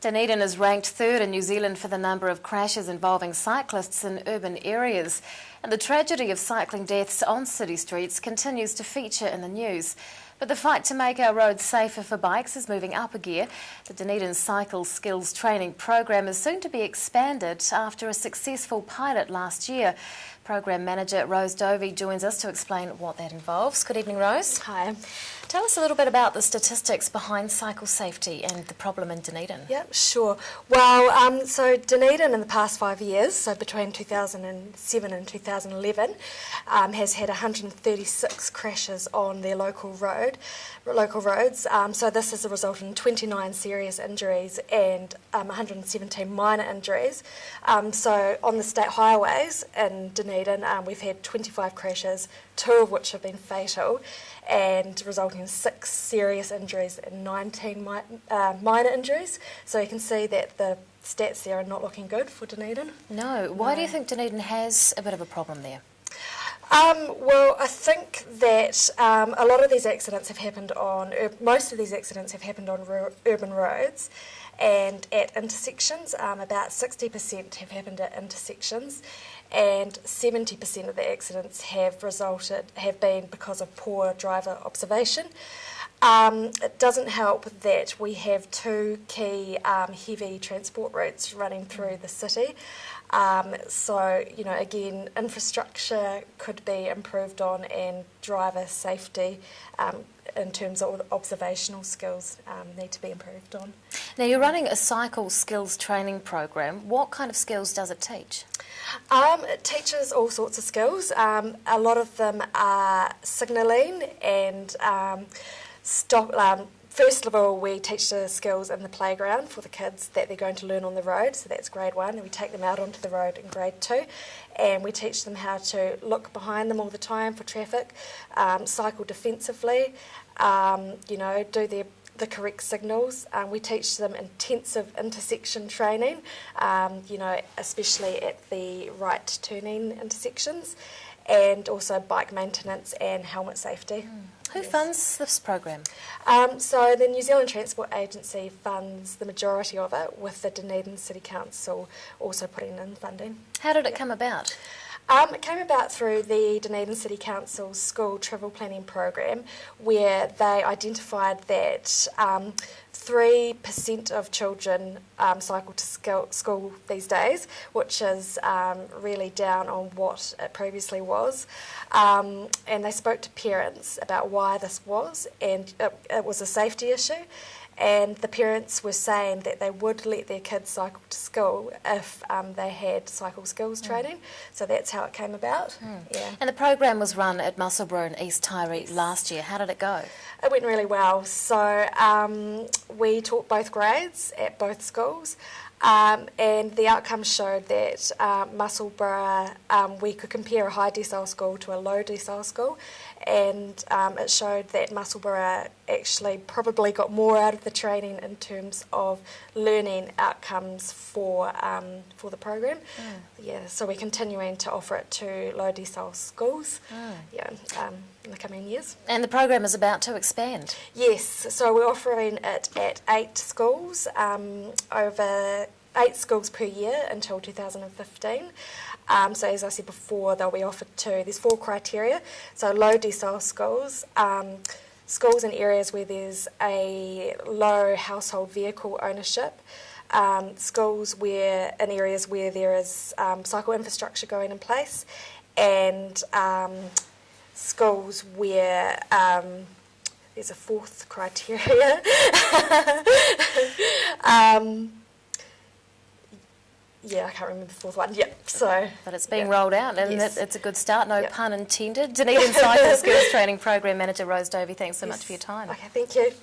Dunedin is ranked third in New Zealand for the number of crashes involving cyclists in urban areas. And the tragedy of cycling deaths on city streets continues to feature in the news. But the fight to make our roads safer for bikes is moving up a gear. The Dunedin Cycle Skills Training program is soon to be expanded after a successful pilot last year. Program Manager Rose Dovey joins us to explain what that involves. Good evening, Rose. Hi. Tell us a little bit about the statistics behind cycle safety and the problem in Dunedin. Yep, sure. Well, so Dunedin in the past 5 years, so between 2007 and 2011, has had 136 crashes on their local roads. So this has resulted in 29 serious injuries and 117 minor injuries. So on the state highways in Dunedin, we've had 25 crashes, 2 of which have been fatal, and resulting in 6 serious injuries and 19 minor injuries. So you can see that the stats there are not looking good for Dunedin. No. Why do you think Dunedin has a bit of a problem there? Well, I think that a lot of these accidents have happened on, most of these accidents have happened on urban roads and at intersections. About 60% have happened at intersections, and 70% of the accidents have been because of poor driver observation. It doesn't help that we have 2 key heavy transport routes running through the city. So, again, infrastructure could be improved on, and driver safety in terms of observational skills need to be improved on. Now, you're running a cycle skills training program. What kind of skills does it teach? It teaches all sorts of skills. A lot of them are signalling and first of all, we teach the skills in the playground for the kids that they're going to learn on the road, so that's grade 1, and we take them out onto the road in grade 2, and we teach them how to look behind them all the time for traffic, cycle defensively, do the correct signals. We teach them intensive intersection training, especially at the right turning intersections, and also bike maintenance and helmet safety. Who funds this program? So the New Zealand Transport Agency funds the majority of it, with the Dunedin City Council also putting in funding. How did it come about? It came about through the Dunedin City Council's school travel planning program, where they identified that 3% of children cycle to school these days, which is really down on what it previously was. And they spoke to parents about why this was, and it was a safety issue. And the parents were saying that they would let their kids cycle to school if they had cycle skills training. So that's how it came about. Yeah. And the program was run at Musselburgh and East Tyree last year. How did it go? It went really well. So we taught both grades at both schools. And the outcomes showed that Musselburgh, we could compare a high decile school to a low decile school, and it showed that Musselburgh actually probably got more out of the training in terms of learning outcomes for the program. Yeah, so we're continuing to offer it to low decile schools in the coming years. And the program is about to expand? Yes, so we're offering it at 8 schools, over 8 schools per year until 2015. So as I said before, they'll be offered there's 4 criteria. So low decile schools, schools in areas where there's a low household vehicle ownership, schools in areas where there is cycle infrastructure going in place, and schools where there's a 4th criteria. Yeah, I can't remember the 4th one. Yep. So, but it's being rolled out, and yes. It's a good start. No pun intended. Dunedin Cycle Skills Training Program Manager Rose Dovey, thanks so much for your time. Okay, thank you.